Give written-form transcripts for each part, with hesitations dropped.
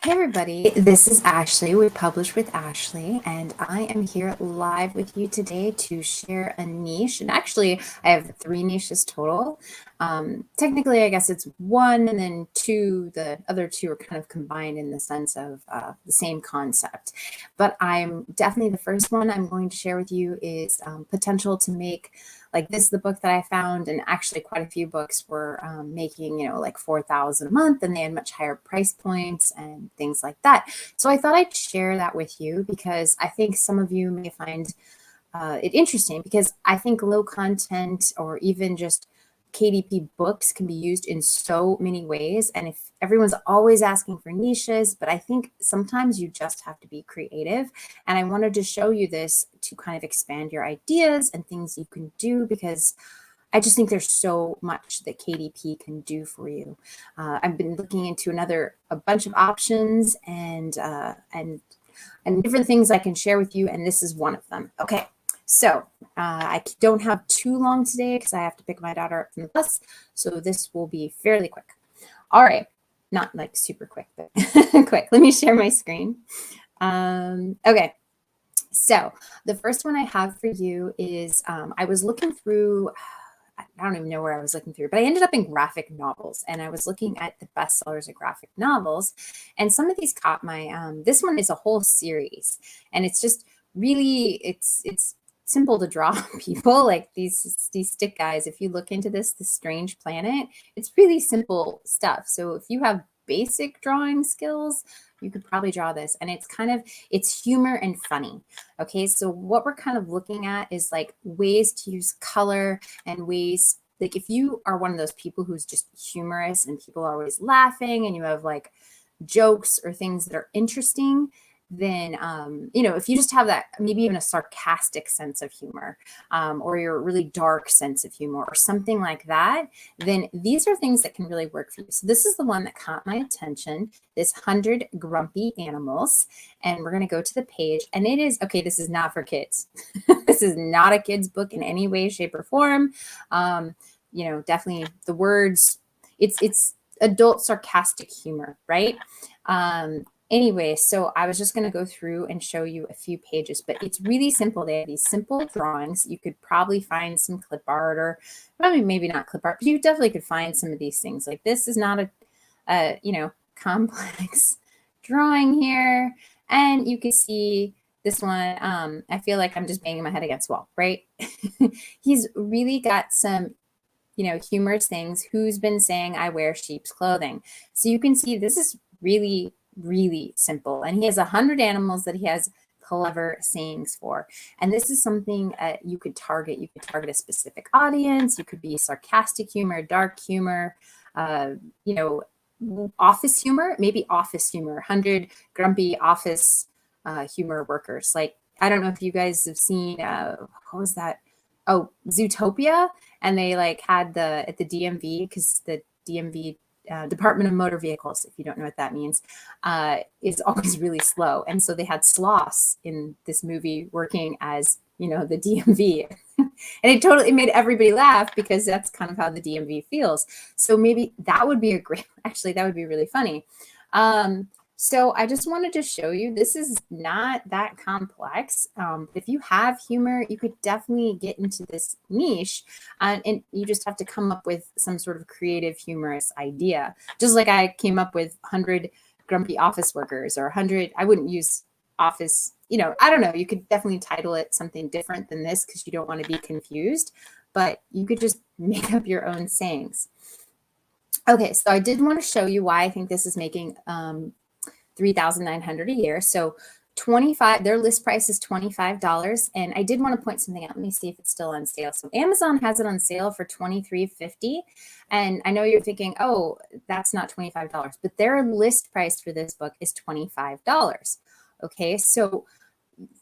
Hey everybody, this is Ashley with Publish with Ashley, and I am here live with you today to share a niche. And actually, I have 3 niches total. Technically, I guess it's 1 and then 2. The other 2 are kind of combined in the sense of the same concept. But I'm definitely the first one I'm going to share with you is potential to make, like this is the book that I found, and actually quite a few books were making, like $4,000 a month, and they had much higher price points and things like that. So I thought I'd share that with you because I think some of you may find it interesting, because I think low content or even just KDP books can be used in so many ways. And if everyone's always asking for niches, but I think sometimes you just have to be creative. And I wanted to show you this to kind of expand your ideas and things you can do, because I just think there's so much that KDP can do for you. I've been looking into a bunch of options and different things I can share with you, and this is one of them. Okay. So I don't have too long today because I have to pick my daughter up from the bus. So this will be fairly quick. All right. Not like super quick, but quick. Let me share my screen. Okay. So the first one I have for you is I was looking through, I don't even know where I was looking through, but I ended up in graphic novels, and I was looking at the bestsellers of graphic novels, and some of these caught my, this one is a whole series, and it's just really, it's simple to draw people like these stick guys. If you look into this Strange Planet, it's really simple stuff. So if you have basic drawing skills, you could probably draw this, and it's humor and funny. Okay, so what we're kind of looking at is like ways to use color and ways, like if you are one of those people who's just humorous and people are always laughing and you have like jokes or things that are interesting, then if you just have that, maybe even a sarcastic sense of humor, or your really dark sense of humor or something like that, then these are things that can really work for you. So this is the one that caught my attention, this 100 Grumpy Animals. And we're going to go to the page, and it is, okay, this is not for kids. This is not a kid's book in any way, shape, or form. Definitely the words, it's adult sarcastic humor, right? Anyway, so I was just going to go through and show you a few pages, but it's really simple. They have these simple drawings. You could probably find some clip art, or probably maybe not clip art, but you definitely could find some of these things. Like this is not a complex drawing here. And you can see this one. I feel like I'm just banging my head against the wall, right? He's really got some humorous things. Who's been saying I wear sheep's clothing? So you can see this is really, really simple. And he has 100 animals that he has clever sayings for. And this is something you could target. You could target a specific audience. You could be sarcastic humor, dark humor, office humor, maybe office humor, 100 grumpy office humor workers. Like, I don't know if you guys have seen, what was that? Oh, Zootopia. And they like had at the DMV, because the DMV, Department of Motor Vehicles, if you don't know what that means, is always really slow. And so they had sloths in this movie working as, the DMV. And it made everybody laugh, because that's kind of how the DMV feels. So maybe that would be actually, that would be really funny. So I just wanted to show you, this is not that complex. If you have humor, you could definitely get into this niche, and you just have to come up with some sort of creative, humorous idea. Just like I came up with 100 grumpy office workers, or 100, I wouldn't use office, I don't know. You could definitely title it something different than this, because you don't want to be confused, but you could just make up your own sayings. Okay, so I did want to show you why I think this is making $3,900 a year. So their list price is $25. And I did want to point something out. Let me see if it's still on sale. So Amazon has it on sale for $23.50. And I know you're thinking, oh, that's not $25, but their list price for this book is $25. Okay, so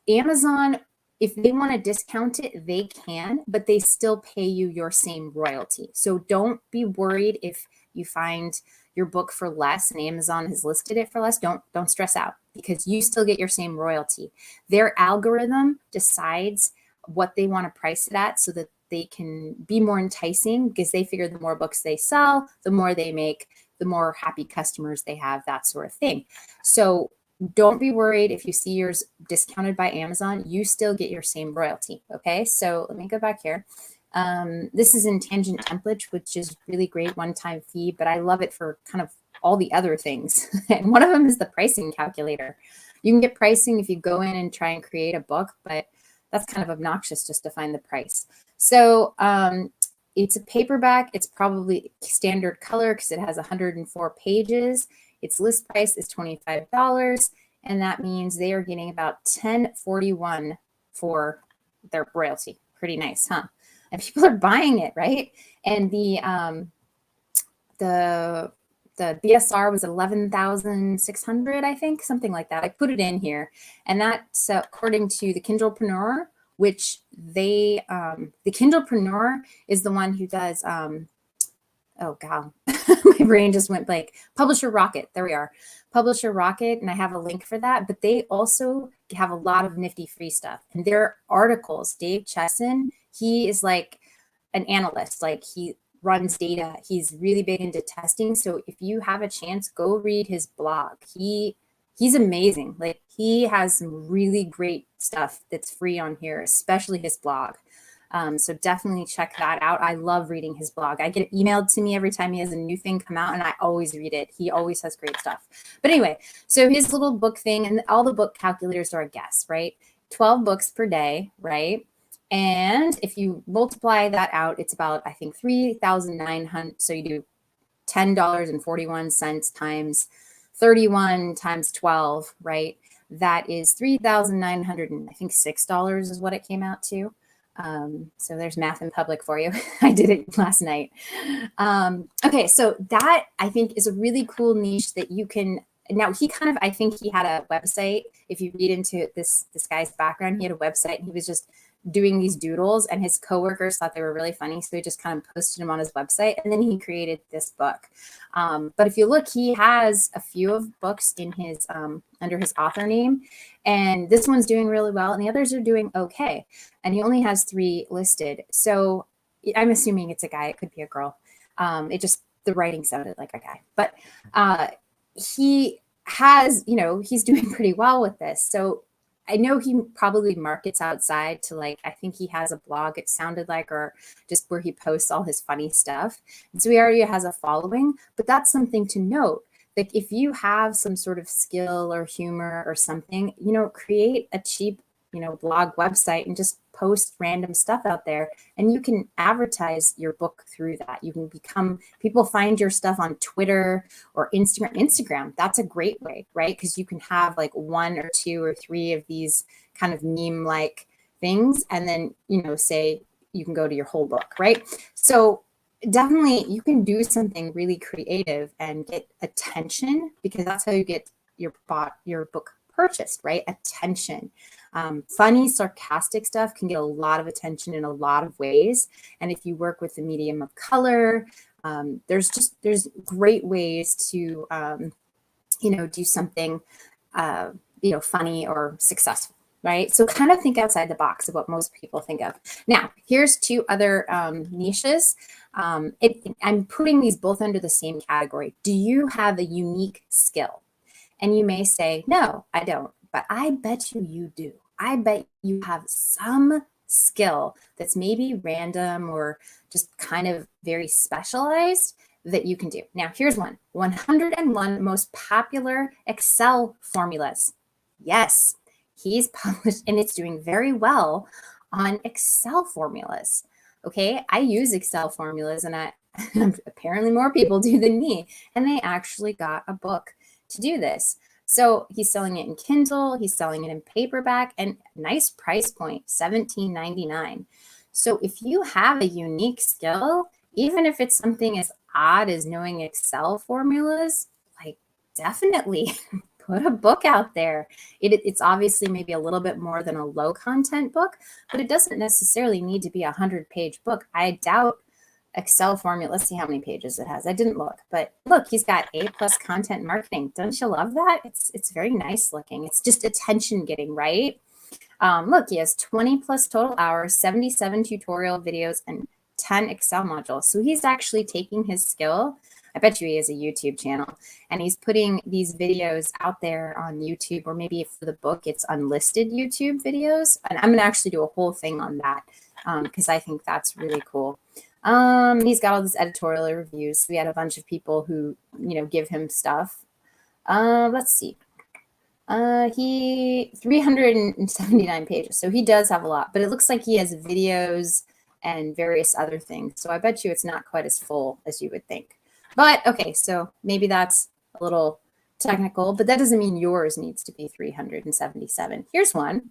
Amazon, if they want to discount it, they can, but they still pay you your same royalty. So don't be worried if you find your book for less and Amazon has listed it for less. Don't stress out, because you still get your same royalty. Their algorithm decides what they want to price it at, so that they can be more enticing, because they figure the more books they sell, the more they make, the more happy customers they have, that sort of thing. So don't be worried if you see yours discounted by Amazon, you still get your same royalty. Okay, so let me go back here. This is in Tangent Template, which is really great one-time fee, but I love it for kind of all the other things. And one of them is the pricing calculator. You can get pricing if you go in and try and create a book, but that's kind of obnoxious just to find the price. So it's a paperback. It's probably standard color because it has 104 pages. Its list price is $25, and that means they are getting about $10.41 for their royalty. Pretty nice, huh? And people are buying it, right? And the BSR was 11,600, I think, something like that. I put it in here, and that's according to the Kindlepreneur, which the Kindlepreneur is the one who does. Oh God, my brain just went blank. Publisher Rocket. There we are. Publisher Rocket, and I have a link for that. But they also have a lot of nifty free stuff, and their articles. Dave Chesson, he is like an analyst. Like he runs data. He's really big into testing. So if you have a chance, go read his blog. He's amazing. Like he has some really great stuff that's free on here, especially his blog. So definitely check that out. I love reading his blog. I get it emailed to me every time he has a new thing come out, and I always read it. He always has great stuff. But anyway, so his little book thing, and all the book calculators are a guess, right? 12 books per day, right? And if you multiply that out, it's about, I think, 3,900. So you do $10.41 times 31 times 12, right? That is 3,900, and I think $6 is what it came out to. So there's math in public for you. I did it last night. Okay, so that I think is a really cool niche that you can. Now he kind of, I think he had a website. If you read into this guy's background, he had a website, and he was just doing these doodles, and his coworkers thought they were really funny, so he just kind of posted them on his website, and then he created this book. But if you look, he has a few of books in his under his author name, and this one's doing really well, and the others are doing okay. And he only has 3 listed, so I'm assuming it's a guy. It could be a girl. It just, the writing sounded like a guy, but he has, he's doing pretty well with this. So I know he probably markets outside to, like, I think he has a blog, it sounded like, or just where he posts all his funny stuff. And so he already has a following, but that's something to note. Like if you have some sort of skill or humor or something, create a cheap, blog website and just post random stuff out there, and you can advertise your book through that. You can people find your stuff on Twitter or Instagram. That's a great way, right? Because you can have like 1 or 2 or 3 of these kind of meme-like things, and then, say you can go to your whole book, right? So definitely you can do something really creative and get attention, because that's how you get your book purchased, right? Attention. Funny, sarcastic stuff can get a lot of attention in a lot of ways. And if you work with the medium of color, there's great ways to, do something, funny or successful, right? So kind of think outside the box of what most people think of. Now, here's 2 other niches. I'm putting these both under the same category. Do you have a unique skill? And you may say, no, I don't, but I bet you do. I bet you have some skill that's maybe random or just kind of very specialized that you can do. Now, here's one: 101 most popular Excel formulas. Yes, he's published, and it's doing very well on Excel formulas. Okay, I use Excel formulas, and apparently more people do than me, and they actually got a book to do this. So he's selling it in Kindle, he's selling it in paperback, and nice price point, $17.99. So if you have a unique skill, even if it's something as odd as knowing Excel formulas, like definitely put a book out there. It's obviously maybe a little bit more than a low content book, but it doesn't necessarily need to be a 100-page book. I doubt Excel formula. Let's see how many pages it has. I didn't look, but look, he's got A+ content marketing. Don't you love that? It's very nice looking. It's just attention getting, right? Look, he has 20+ total hours, 77 tutorial videos, and 10 Excel modules. So he's actually taking his skill I bet you he has a YouTube channel, and he's putting these videos out there on YouTube, or maybe for the book, it's unlisted YouTube videos. And I'm going to actually do a whole thing on that because I think that's really cool. He's got all these editorial reviews. We had a bunch of people who, give him stuff. Let's see. He 379 pages. So he does have a lot, but it looks like he has videos and various other things. So I bet you it's not quite as full as you would think. But okay, so maybe that's a little technical, but that doesn't mean yours needs to be 377. Here's one.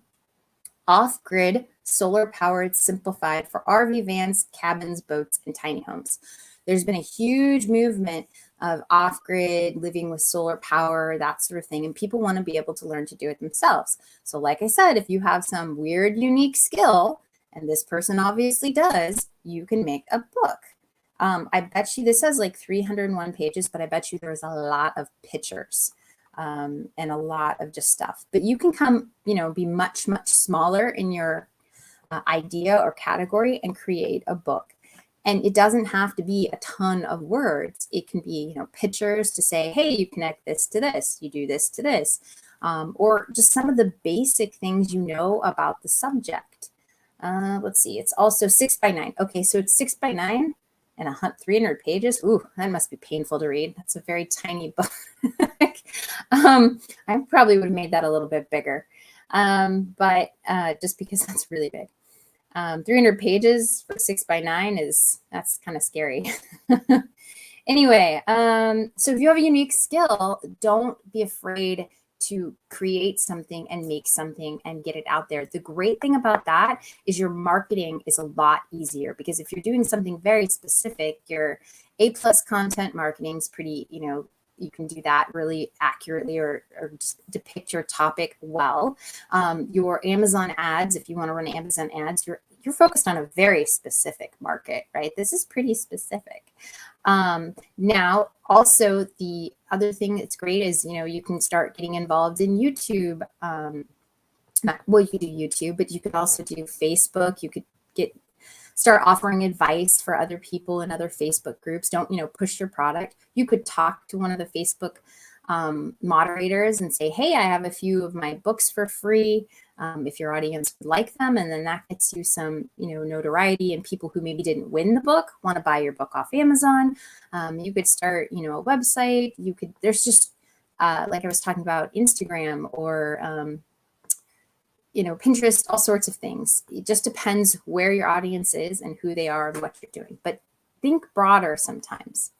Off-grid, solar-powered, simplified for RV vans, cabins, boats, and tiny homes. There's been a huge movement of off-grid, living with solar power, that sort of thing, and people want to be able to learn to do it themselves. So like I said, if you have some weird, unique skill, and this person obviously does, you can make a book. I bet you this has like 301 pages, but I bet you there's a lot of pictures. And a lot of just stuff, but you can come, be much, much smaller in your idea or category and create a book. And it doesn't have to be a ton of words. It can be, pictures to say, hey, you connect this to this, you do this to this, or just some of the basic things about the subject. Let's see, it's also 6x9. Okay, so it's 6x9 and 300 pages. Ooh, that must be painful to read. That's a very tiny book. I probably would have made that a little bit bigger, but just because that's really big. 300 pages for 6x9 that's kind of scary. Anyway, so if you have a unique skill, don't be afraid to create something and make something and get it out there. The great thing about that is your marketing is a lot easier, because if you're doing something very specific, your A+ content marketing is pretty, you can do that really accurately or just depict your topic well. Your Amazon ads, if you want to run Amazon ads, you're focused on a very specific market, right? This is pretty specific. Now, also the other thing that's great is, you can start getting involved in YouTube. You could do YouTube, but you could also do Facebook. You could start offering advice for other people in other Facebook groups. Don't, push your product. You could talk to one of the Facebook moderators and say, hey, I have a few of my books for free. If your audience would like them, and then that gets you some, notoriety, and people who maybe didn't win the book want to buy your book off Amazon. You could start, a website. There's just, like I was talking about, Instagram or, Pinterest, all sorts of things. It just depends where your audience is and who they are and what you're doing. But think broader sometimes.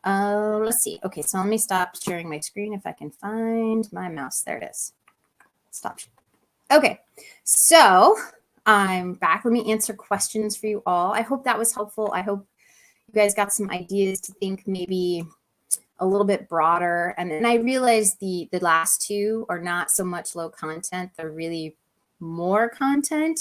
Let's see. Okay, so let me stop sharing my screen if I can find my mouse. There it is. Stop. Okay, so I'm back. Let me answer questions for you all. I hope that was helpful. I hope you guys got some ideas to think maybe a little bit broader. And I realized the last two are not so much low content. They're really more content,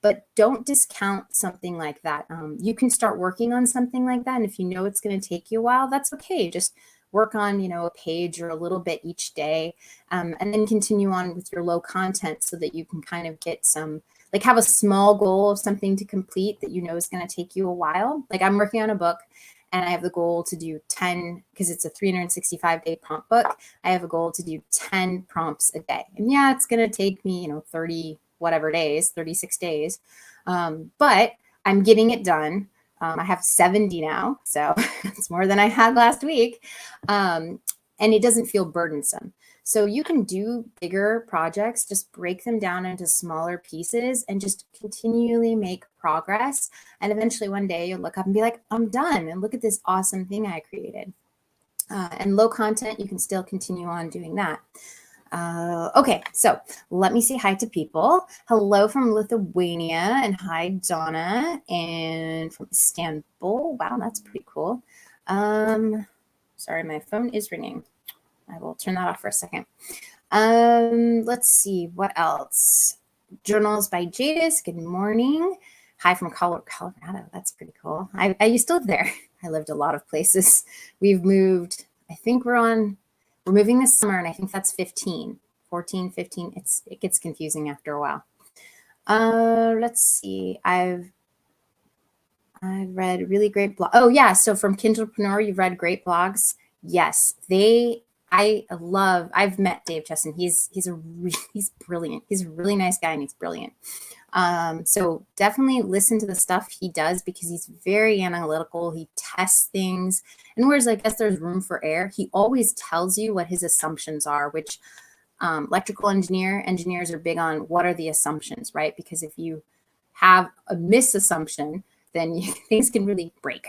but don't discount something like that. You can start working on something like that. And if it's going to take you a while, that's okay. Just work on, a page or a little bit each day, and then continue on with your low content so that you can kind of get some, like have a small goal of something to complete that is going to take you a while. Like I'm working on a book and I have the goal to do 10, because it's a 365-day prompt book. I have a goal to do 10 prompts a day. And yeah, it's going to take me, 30 whatever days, 36 days. But I'm getting it done. I have 70 now, so it's more than I had last week. And it doesn't feel burdensome. So you can do bigger projects, just break them down into smaller pieces and just continually make progress. And eventually one day you'll look up and be like, I'm done. And look at this awesome thing I created. And low content, you can still continue on doing that. Okay, so let me say hi to people. Hello from Lithuania, and hi Donna, and from Istanbul. Wow, that's pretty cool. Sorry, my phone is ringing. I will turn that off for a second. Let's see, what else? Journals by Jadis, good morning. Hi from Colorado, that's pretty cool. I used to live there. I lived a lot of places. We've moved, I think we're moving this summer, and I think that's 14, 15. It gets confusing after a while. Let's see. I've read really great blog. Oh yeah, so from Kindlepreneur, you've read great blogs. Yes, I've met Dave Chesson. He's brilliant. He's a really nice guy and he's brilliant. So definitely listen to the stuff he does because he's very analytical. He tests things, and whereas I guess there's room for error, he always tells you what his assumptions are, which electrical engineers are big on what are the assumptions, right? Because if you have a misassumption, then things can really break.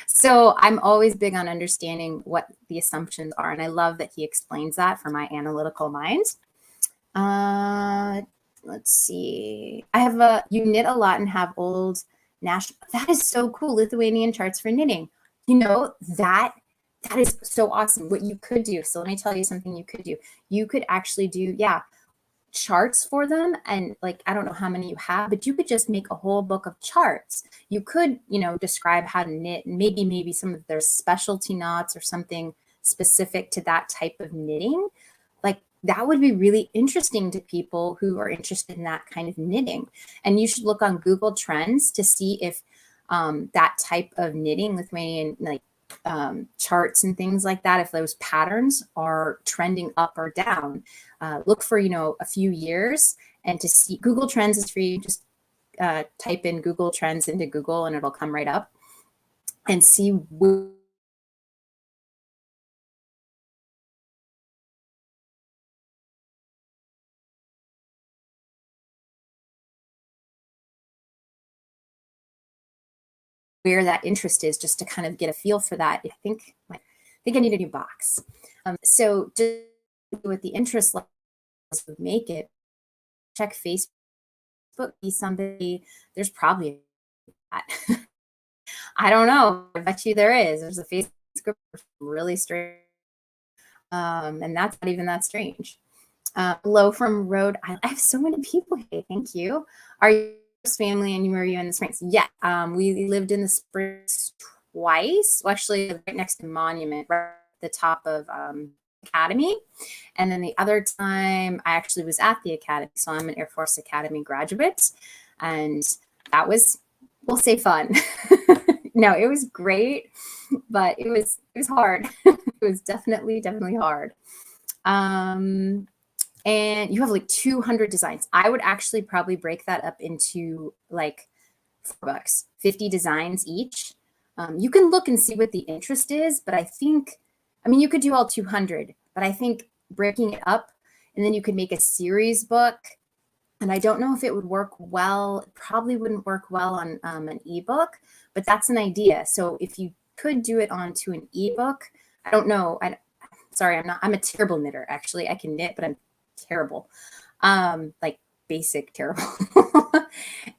So I'm always big on understanding what the assumptions are. And I love that he explains that for my analytical mind. Let's see. You knit a lot and have old national. That is so cool. Lithuanian charts for knitting. You know, that is so awesome. What you could do. So let me tell you something you could do. You could actually do, charts for them, and like I don't know how many you have, but you could just make a whole book of charts. You could describe how to knit, and maybe some of their specialty knots or something specific to that type of knitting. Like that would be really interesting to people who are interested in that kind of knitting. And you should look on Google Trends to see if that type of knitting, Lithuanian charts and things like that, if those patterns are trending up or down. Look for a few years, and to see. Google Trends is free. Just type in Google Trends into Google and it'll come right up, and see where that interest is, just to kind of get a feel for that. I think I need a new box. So just with the interest levels would make it, check Facebook, be somebody, there's probably that. I don't know. I bet you there is. There's a Facebook group really strange. And that's not even that strange. Hello from Rhode Island. I have so many people here. Thank you. Are you family and were you in the Springs? Yeah. We lived in the Springs twice. Well, actually, right next to Monument, right at the top of Academy. And then the other time I actually was at the Academy. So I'm an Air Force Academy graduate. And that was, we'll say, fun. No, it was great, but it was hard. It was definitely hard. And you have like 200 designs. I would actually probably break that up into like $4, 50 designs each. You can look and see what the interest is, but I mean, you could do all 200, but I think breaking it up, and then you could make a series book. And I don't know if it would work well. It probably wouldn't work well on an ebook, but that's an idea. So if you could do it onto an ebook, I don't know. Sorry, I'm a terrible knitter. Actually, I can knit, but I'm terrible. Like basic terrible.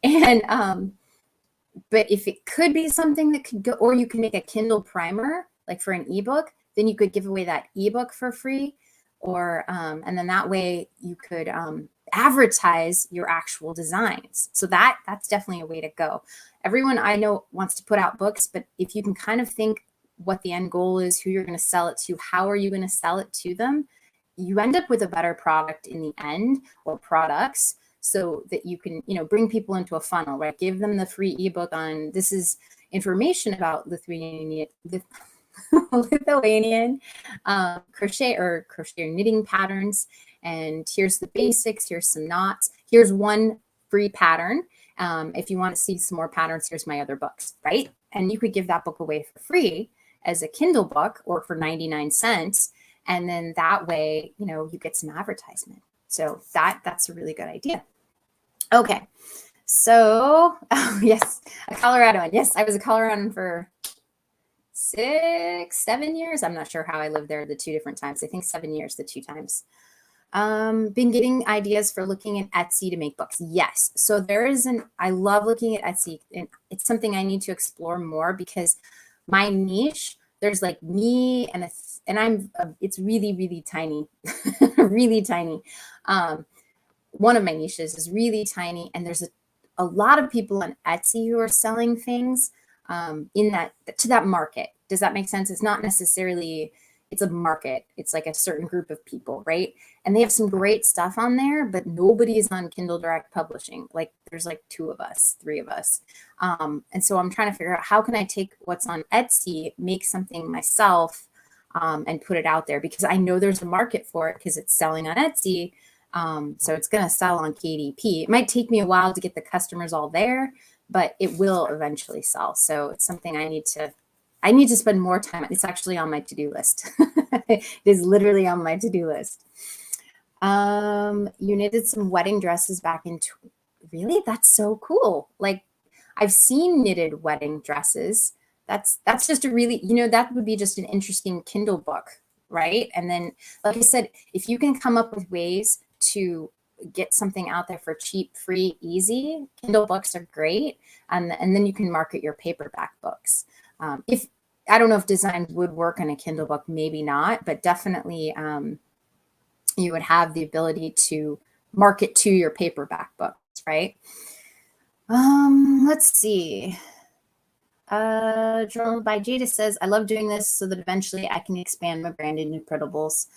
And but if it could be something that could go, or you can make a Kindle primer, like for an ebook, then you could give away that ebook for free, or and then that way you could advertise your actual designs. So that's definitely a way to go. Everyone I know wants to put out books, but if you can kind of think what the end goal is, who you're going to sell it to, how are you going to sell it to them, you end up with a better product in the end, or products, so that you can, bring people into a funnel, right? Give them the free ebook on, this is information about Lithuanian crochet or knitting patterns. And here's the basics. Here's some knots. Here's one free pattern. If you want to see some more patterns, here's my other books, right? And you could give that book away for free as a Kindle book, or for 99 cents. And then that way, you get some advertisement. So that's a really good idea. Okay. So, yes, a Coloradoan. Yes, I was a Coloradoan for 7 years. I'm not sure how I lived there the two different times. I think 7 years, the two times. Been getting ideas for looking at Etsy to make books. Yes. So I love looking at Etsy, and it's something I need to explore more, because my niche, there's like me and it's really, really tiny, really tiny. One of my niches is really tiny, and there's a lot of people on Etsy who are selling things to that market. Does that make sense? It's not necessarily, it's a market. It's like a certain group of people, right? And they have some great stuff on there, but nobody is on Kindle Direct Publishing. Like there's like 2 of us, 3 of us. And so I'm trying to figure out how can I take what's on Etsy, make something myself, and put it out there, because I know there's a market for it because it's selling on Etsy. So it's going to sell on KDP. It might take me a while to get the customers all there, but it will eventually sell. So it's something I need to spend more time. It's actually on my to-do list. It is literally on my to-do list. You knitted some wedding dresses back in, really? That's so cool. Like I've seen knitted wedding dresses. That's just a really, that would be just an interesting Kindle book, right? And then, like I said, if you can come up with ways to get something out there for cheap, free, easy, Kindle books are great. And then you can market your paperback books. If I don't know if design would work on a Kindle book, maybe not, but definitely you would have the ability to market to your paperback books, right? Let's see. Journal by Jada says, I love doing this so that eventually I can expand my brand into printables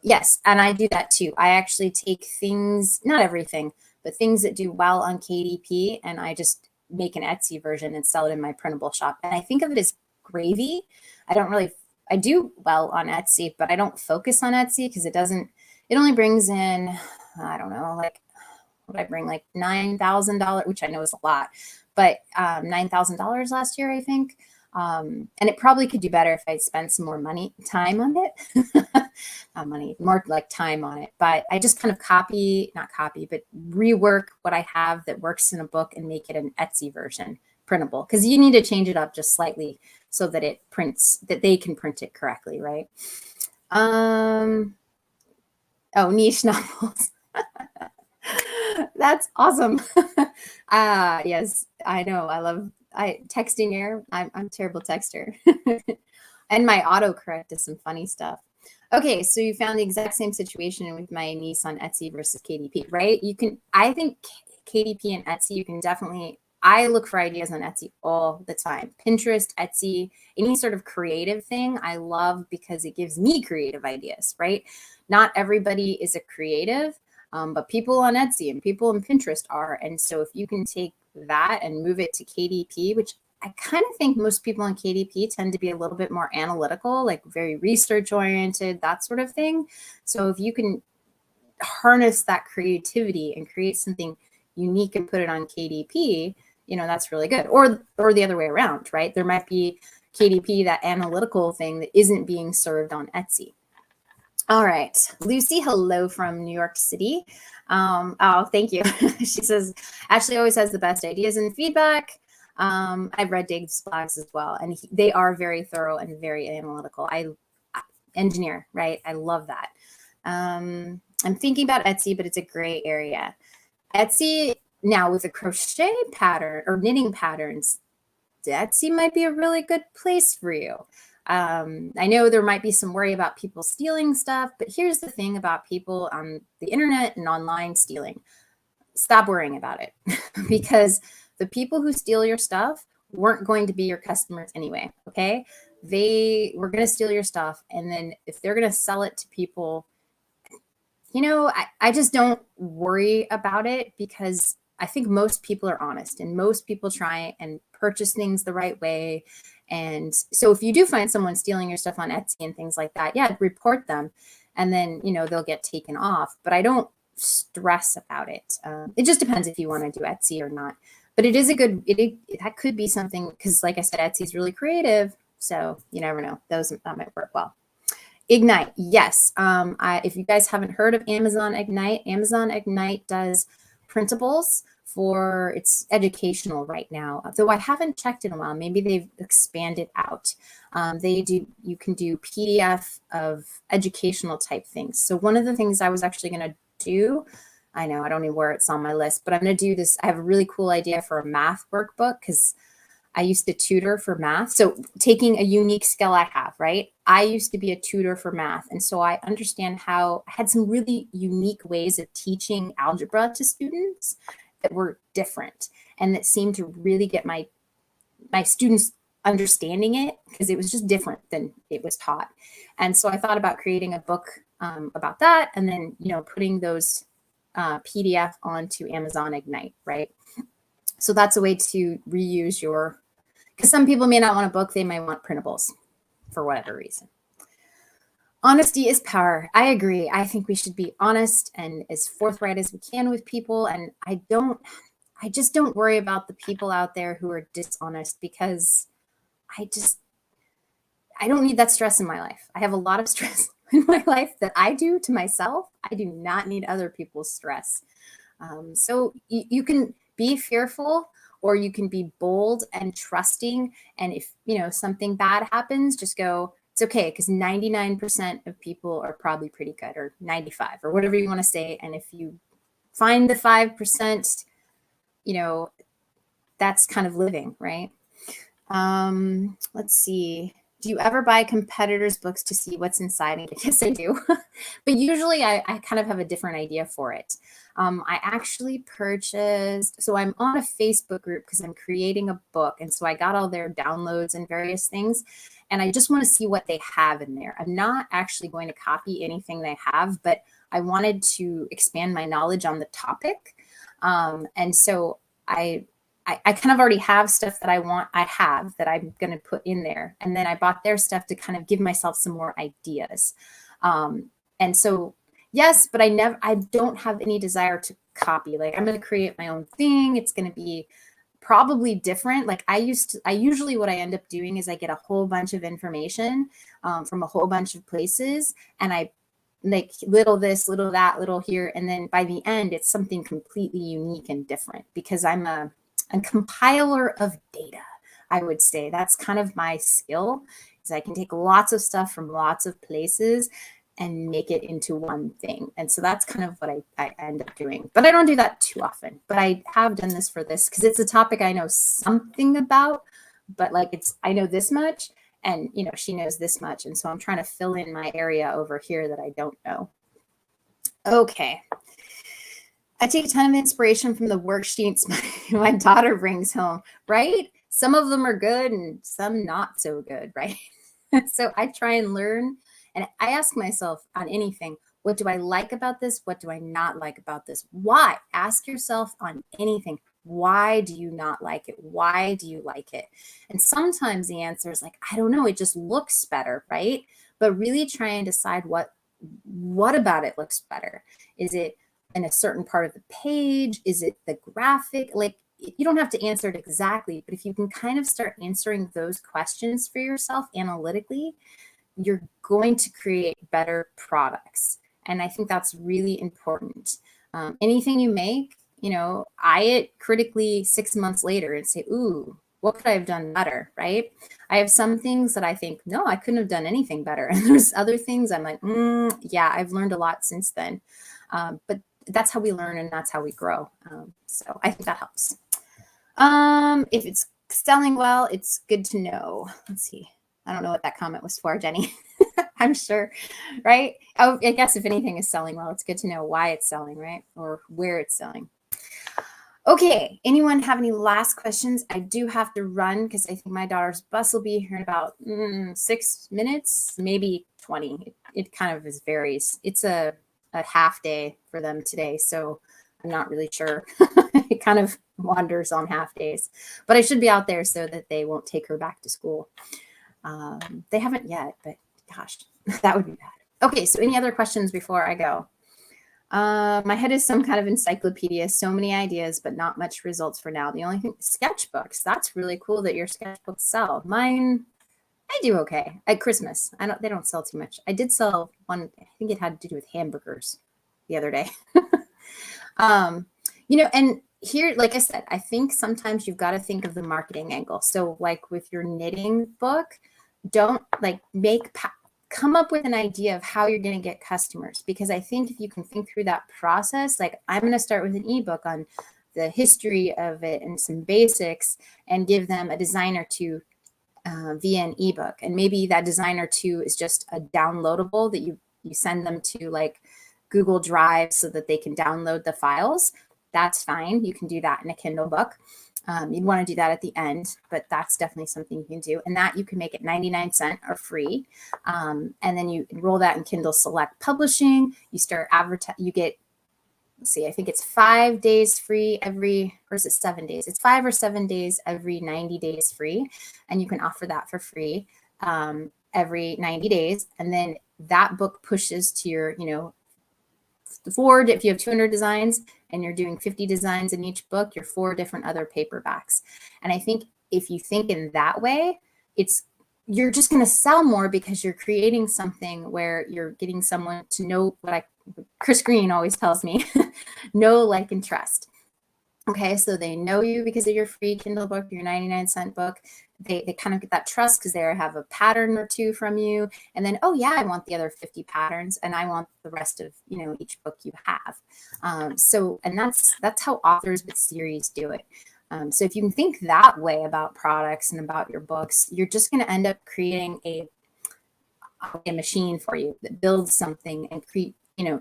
yes, and I do that too. I actually take things, not everything, but things that do well on KDP, and I just make an Etsy version and sell it in my printable shop. And I think of it as gravy. I do well on Etsy, but I don't focus on Etsy because it only brings in, I don't know, like what I bring, like $9,000, which I know is a lot, but $9,000 last year, I think. And it probably could do better if I spent some more time on it. Not money, more like time on it. But I just kind of not copy, but rework what I have that works in a book and make it an Etsy version printable. Because you need to change it up just slightly so that that they can print it correctly, right? Oh, niche novels. That's awesome. Yes, I know. Texting error. I'm a terrible texter. And my autocorrect does some funny stuff. Okay, so you found the exact same situation with my niece on Etsy versus KDP, right? I think KDP and Etsy, you can definitely, I look for ideas on Etsy all the time. Pinterest, Etsy, any sort of creative thing I love because it gives me creative ideas, right? Not everybody is a creative, but people on Etsy and people on Pinterest are. And so if you can take that and move it to KDP, which I kind of think most people on KDP tend to be a little bit more analytical, like very research oriented, that sort of thing. So if you can harness that creativity and create something unique and put it on KDP, that's really good. Or the other way around, right? There might be KDP, that analytical thing that isn't being served on Etsy. All right, Lucy, hello from New York City. Oh, thank you. She says, Ashley always has the best ideas and feedback. I've read Dave's blogs as well, and they are very thorough and very analytical. Engineer, right? I love that. I'm thinking about Etsy, but it's a gray area. Etsy, now with a crochet pattern or knitting patterns, Etsy might be a really good place for you. I know there might be some worry about people stealing stuff, but here's the thing about people on the internet and online stealing. Stop worrying about it because the people who steal your stuff weren't going to be your customers anyway, okay? They were going to steal your stuff, and then if they're going to sell it to people, I just don't worry about it because I think most people are honest and most people try and purchase things the right way. And so if you do find someone stealing your stuff on Etsy and things like that, yeah, report them and then, they'll get taken off. But I don't stress about it. It just depends if you want to do Etsy or not. But it is that could be something because like I said, Etsy's really creative. So you never know. That might work well. Ignite. Yes. If you guys haven't heard of Amazon Ignite does printables it's educational right now, though I haven't checked in a while. Maybe they've expanded out. You can do PDF of educational type things. So one of the things I was actually going to do, I know I don't know where it's on my list, but I'm going to do this. I have a really cool idea for a math workbook because I used to tutor for math. So taking a unique skill I have, right? I used to be a tutor for math. And so I understand I had some really unique ways of teaching algebra to students that were different and that seemed to really get my students understanding it because it was just different than it was taught. And so I thought about creating a book about that, and then, putting those PDF onto Amazon Ignite, right? So that's a way to reuse because some people may not want a book, they might want printables for whatever reason. Honesty is power. I agree. I think we should be honest and as forthright as we can with people. And I just don't worry about the people out there who are dishonest, because I don't need that stress in my life. I have a lot of stress in my life that I do to myself. I do not need other people's stress. So you can be fearful, or you can be bold and trusting. And if, something bad happens, just go, it's okay, because 99% of people are probably pretty good, or 95, or whatever you want to say. And if you find the 5%, that's kind of living, right? Let's see. Do you ever buy competitors' books to see what's inside? And yes, I do. But usually I kind of have a different idea for it. I actually purchased, so I'm on a Facebook group because I'm creating a book. And so I got all their downloads and various things. And I just want to see what they have in there. I'm not actually going to copy anything they have, but I wanted to expand my knowledge on the topic. And so I kind of already have stuff that I have that I'm going to put in there. And then I bought their stuff to kind of give myself some more ideas. And so, yes, but I don't have any desire to copy. Like, I'm going to create my own thing. It's going to be probably different. Like I usually what I end up doing is I get a whole bunch of information from a whole bunch of places, and I like little this, little that, little here. And then by the end, it's something completely unique and different, because I'm a compiler of data. I would say that's kind of my skill, is I can take lots of stuff from lots of places and make it into one thing. And so that's kind of what I end up doing. But I don't do that too often. But I have done this for this because it's a topic I know something about, but like I know this much, and she knows this much. And so I'm trying to fill in my area over here that I don't know. Okay. I take a ton of inspiration from the worksheets my daughter brings home, right? Some of them are good and some not so good, right? So I try and learn, and I ask myself on anything, what do I like about this? What do I not like about this? Why? Ask yourself on anything. Why do you not like it? Why do you like it? And sometimes the answer is like, I don't know, it just looks better, right? But really try and decide what about it looks better. Is it in a certain part of the page? Is it the graphic? Like, you don't have to answer it exactly, but if you can kind of start answering those questions for yourself analytically, you're going to create better products. And I think that's really important. Anything you make, eye it critically 6 months later and say, ooh, what could I have done better, right? I have some things that I think, no, I couldn't have done anything better. And there's other things I'm like, yeah, I've learned a lot since then. But that's how we learn, and that's how we grow. So I think that helps. If it's selling well, it's good to know. Let's see. I don't know what that comment was for, Jenny. I'm sure, right? Oh, I guess if anything is selling well, it's good to know why it's selling, right? Or where it's selling. Okay, anyone have any last questions? I do have to run because I think my daughter's bus will be here in about 6 minutes, maybe 20. It kind of varies. It's a half day for them today, so I'm not really sure. It kind of wanders on half days, but I should be out there so that they won't take her back to school. They haven't yet, but gosh, that would be bad. Okay, so any other questions before I go? My head is some kind of encyclopedia, so many ideas, but not much results for now. The only thing, sketchbooks. That's really cool that your sketchbooks sell. Mine, I do okay at Christmas. They don't sell too much. I did sell one. I think it had to do with hamburgers the other day. And here, like I said, I think sometimes you've got to think of the marketing angle. So like with your knitting book, don't like come up with an idea of how you're going to get customers, because I think if you can think through that process, like I'm going to start with an ebook on the history of it and some basics, and give them a design or two via an ebook. And maybe that design or two is just a downloadable that you send them to like Google Drive so that they can download the files. That's fine. You can do that in a Kindle book. You'd want to do that at the end, but that's definitely something you can do. And that you can make it 99 cents or free. And then you enroll that in Kindle Select Publishing. You start advertising, you get, let's see, I think it's 5 days free every, or is it 7 days? It's 5 or 7 days every 90 days free. And you can offer that for free every 90 days. And then that book pushes to your, if you have 200 designs and you're doing 50 designs in each book, you're 4 different other paperbacks. And I think if you think in that way, you're just going to sell more because you're creating something where you're getting someone to know Chris Green always tells me, know, like, and trust. Okay, so they know you because of your free Kindle book, your 99-cent book. They kind of get that trust because they have a pattern or 2 from you. And then, oh yeah, I want the other 50 patterns and I want the rest of, each book you have. And that's how authors with series do it. So if you can think that way about products and about your books, you're just going to end up creating a machine for you that builds something and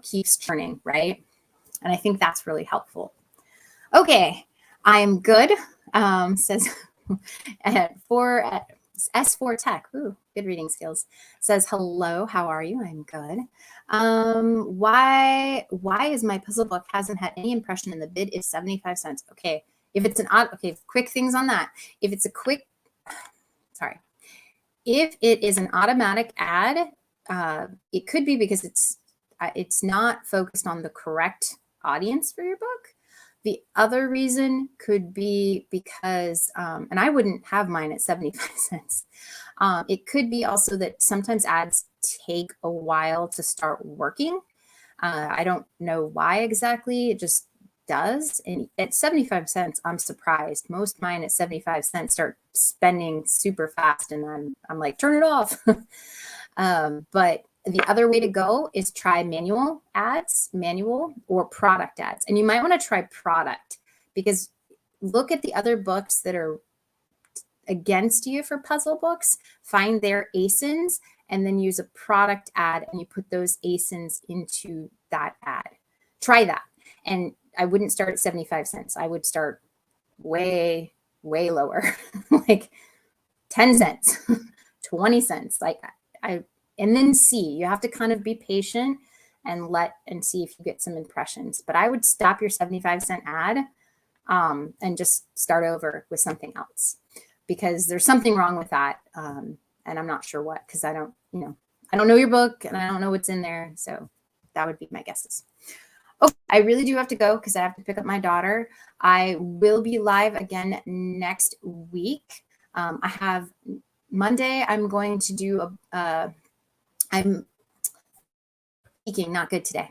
keeps churning, right? And I think that's really helpful. Okay, I am good, says S4 Tech. Ooh, good reading skills. Says, hello, how are you? I'm good. Why is my puzzle book hasn't had any impression and the bid is 75 cents? Okay, if it's quick things on that. If it's if it is an automatic ad, it could be because it's not focused on the correct audience for your book. The other reason could be because, and I wouldn't have mine at 75 cents. It could be also that sometimes ads take a while to start working. I don't know why exactly, it just does. And at 75 cents, I'm surprised. Most mine at 75 cents start spending super fast and I'm like, turn it off. But the other way to go is try manual or product ads. And you might want to try product because look at the other books that are against you for puzzle books, find their ASINs, and then use a product ad and you put those ASINs into that ad. Try that. And I wouldn't start at 75 cents. I would start way, way lower, like 10 cents, 20 cents. And then see, you have to kind of be patient and see if you get some impressions. But I would stop your 75-cent ad and just start over with something else because there's something wrong with that. And I'm not sure what, because I don't know your book and I don't know what's in there. So that would be my guesses. Oh, I really do have to go because I have to pick up my daughter. I will be live again next week. I have Monday, I'm going to do I'm speaking not good today.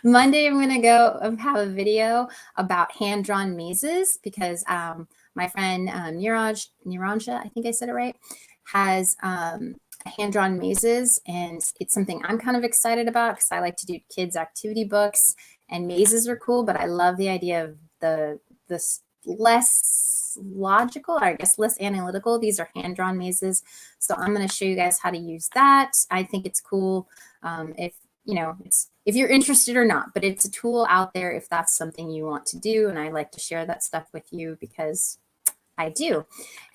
Monday, I'm going to go have a video about hand-drawn mazes because my friend Niranja, I think I said it right, has hand-drawn mazes, and it's something I'm kind of excited about because I like to do kids activity books, and mazes are cool, but I love the idea of the less logical, or I guess less analytical. These are hand-drawn mazes. So I'm going to show you guys how to use that. I think it's cool if you're interested or not, but it's a tool out there if that's something you want to do. And I like to share that stuff with you because I do.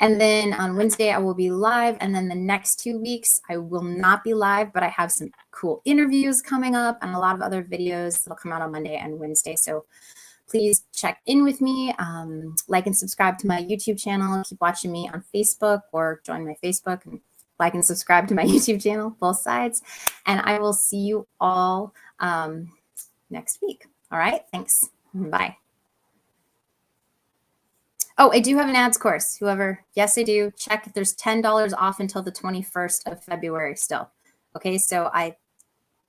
And then on Wednesday, I will be live. And then the next 2 weeks, I will not be live, but I have some cool interviews coming up and a lot of other videos that'll come out on Monday and Wednesday. So please check in with me, like and subscribe to my YouTube channel, keep watching me on Facebook or join my Facebook and like and subscribe to my YouTube channel, both sides. And I will see you all next week. All right, thanks, bye. Oh, I do have an ads course. Yes, I do. Check if there's $10 off until the 21st of February still. Okay, so I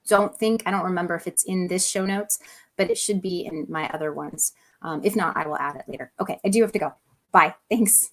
don't remember if it's in this show notes, but it should be in my other ones. If not, I will add it later. Okay, I do have to go. Bye. Thanks.